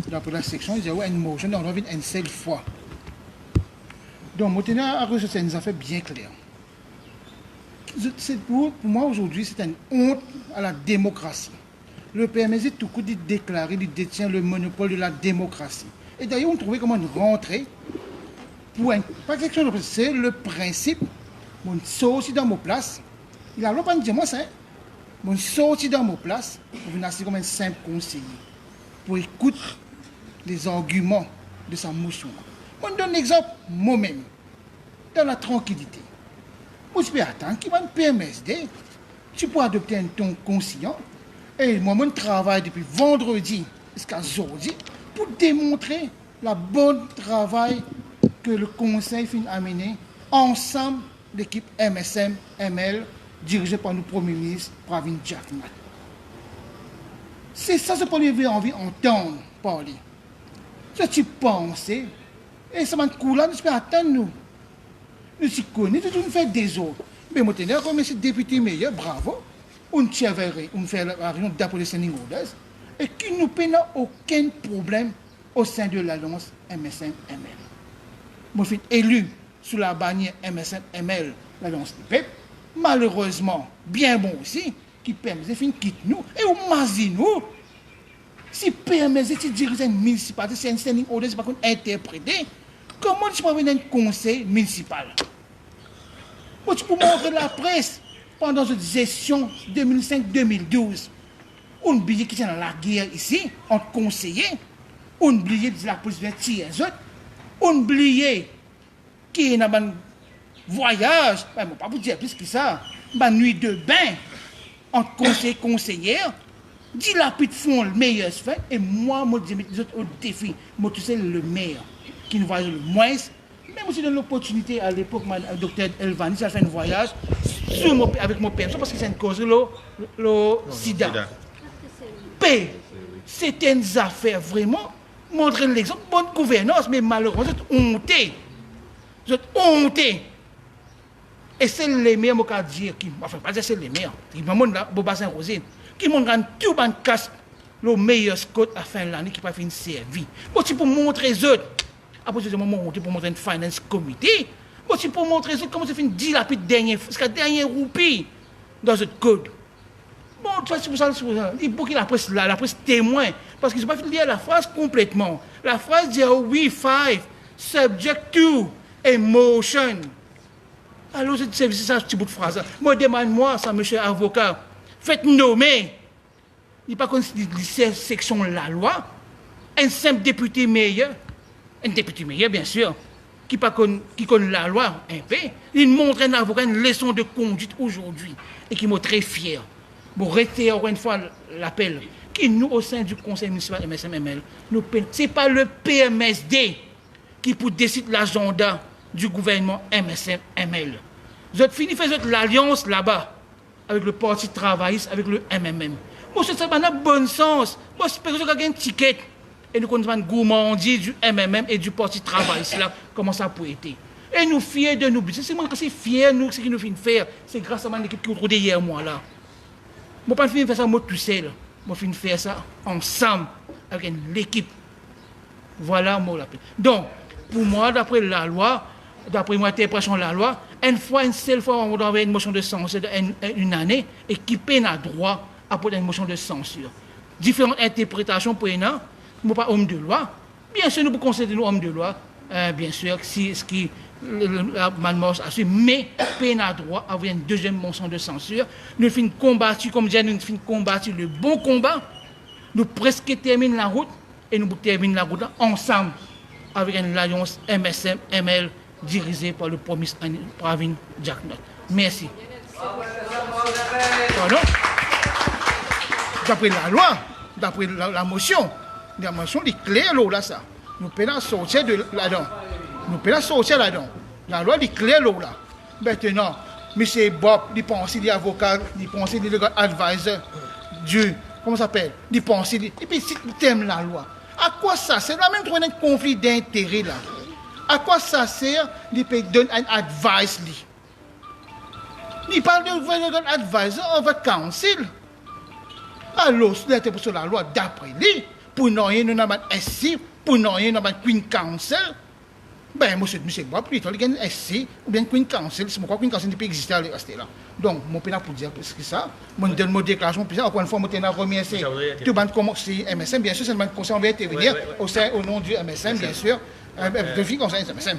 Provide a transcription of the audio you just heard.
d'après la section, il y a une motion, on revient une seule fois. Donc, maintenant, à cause de ça, nous a fait bien clair. Pour moi, aujourd'hui, c'est une honte à la démocratie. Le PMZ, tout coup, dit déclarer, il détient le monopole de la démocratie. Et d'ailleurs, on trouvait comment rentrer pour une. Pas quelque chose, c'est le principe. Mon sorti dans mon place. Il a le droit de dire moi ça. Mon sorti dans mon place pour venir assis comme un simple conseiller. Pour écouter les arguments de sa motion. Moi, je donne un exemple, moi-même, dans la tranquillité. Moi, je peux attendre qu'il va me PMSD. Tu peux adopter un ton conscient. Et moi, je travaille depuis vendredi jusqu'à aujourd'hui pour démontrer le bon travail que le conseil finit à mener ensemble l'équipe MSM-ML dirigée par le Premier ministre Pravin Jacknat. C'est ça ce qu'on avait envie d'entendre parler. Ce que tu penses, et ça m'a cool là, nous peux attendre nous. Nous s'y connaissons, nous faisons des autres. Mais moi, je remercie le député meilleur, bravo. On fait la réunion d'appeler les standing orders et qui nous peine aucun problème au sein de l'alliance MSM-ML. Moi, je suis élu sous la bannière MSM-ML, l'alliance du peuple. Malheureusement, bien bon aussi, qui permet de quitter nous et on mazie nous. Si permet de diriger une municipalité, c'est un standing order, c'est pas qu'on interpréter. Comment tu peux avoir un conseil municipal? Moi, tu peux montrer la presse pendant cette gestion 2005-2012. On oublie qu'il y a la guerre ici, entre conseillers. On oublie que la police vient tirer les autres. On oublie qu'il y a un voyage, je ne vais pas vous dire plus que ça, une nuit de bain entre conseillers et conseillères. Dilapide font le meilleur fait et moi, je dis les autres au défi. Moi, tu sais, le meilleur qui nous voyage le moins. Même si j'ai l'opportunité à l'époque, le docteur Elvani, ça fait un voyage avec mon père, parce que c'est une cause, le sida. C'est une affaire vraiment, montrer l'exemple, bonne gouvernance, mais malheureusement, vous êtes honté. Et c'est les meilleurs, moi, je dire, enfin, pas dire c'est les meilleurs, qui m'ont là, Bobassin Rosine, qui m'ont rendu tout le casse, le meilleur Scott à fin de l'année qui n'a pas fait une servie. Moi, c'est pour montrer les autres. Après, je monté pour montrer une finance committee. Moi, c'est pour montrer comment ça fait une dilapide dernière roupie dans ce code. Bon, c'est pour ça, il faut qu'il la presse témoin. Parce qu'ils ne sont pas fait lire la phrase complètement. La phrase dit oui, 5, subject to emotion. Alors, c'est ça, ce petit bout de phrase. Moi, demande-moi, ça, monsieur avocat, faites nommer. Il n'y a pas qu'on cette section de la loi. Un simple député meilleur. Un député meilleur, bien sûr, qui connaît la loi un peu, il montre un avocat une leçon de conduite aujourd'hui et qui m'a très fier. Pour rester encore une fois l'appel, qui nous, au sein du conseil municipal MSM-ML, ce n'est pas le PMSD qui peut décider l'agenda du gouvernement MSM-ML. Vous avez fini de faire l'alliance là-bas avec le Parti travailliste, avec le MMM. Moi, c'est ça, un bon sens. Moi, c'est parce que j'ai un ticket. Et nous connaissons une gourmandise du MMM et du Parti travailliste là, comment ça peut être. Et nous fiers de nous. C'est moi qui suis fier nous, ce qui nous fait faire. C'est grâce à mon équipe qui est autour hier moi là. Je ne peux pas faire ça moi tout seul. Je vais faire ça ensemble avec l'équipe. Voilà mon appel. Donc, pour moi, d'après la loi, d'après mon interprétation de la loi, une seule fois, on doit avoir une motion de censure d'une année et qui peine à droit à porter une motion de censure. Différentes interprétations pour une an. Nous ne sommes pas hommes de loi. Bien sûr, nous pouvons considérer nous hommes de loi. Bien sûr, si ce qui la malmort a su, mais peine à droit avoir une deuxième motion de censure. Nous finissons combattu, comme je dis, nous finissons combattu le bon combat. Nous presque terminons la route et nous terminons la route ensemble avec une alliance MSM-ML dirigée par le Premier ministre Pravin Jacknat. Merci. Pardon? D'après la loi, d'après la motion, la motion est claire là, ça. Nous pouvons sortir de là-dedans. Nous pouvons sortir là-dedans. La loi est claire là. Maintenant, M. Bob, il pense, il est avocat, il pense, il est legal advisor du, comment ça s'appelle? Il pense, et puis il thème la loi. À quoi ça sert? La même trouver un conflit d'intérêt là. À quoi ça sert? Il peut donner un advice. Il parle de legal advisor of a council. Alors, l'interprétation de la loi, d'après lui, pour nous, nous avons SC, pour nous, nous avons Queen Council. Ben, monsieur Bois, plutôt, il y a un SC ou bien Queen Council. C'est pourquoi Queen Council ne peut exister à rester là. Donc, mon pénal pour dire plus que ça, mon donne mon déclaration, puis encore une fois, mon ténor premier, c'est tout le monde commence MSM, bien sûr, c'est le conseil en vérité, au nom du MSM, bien sûr, de vie conseil MSM.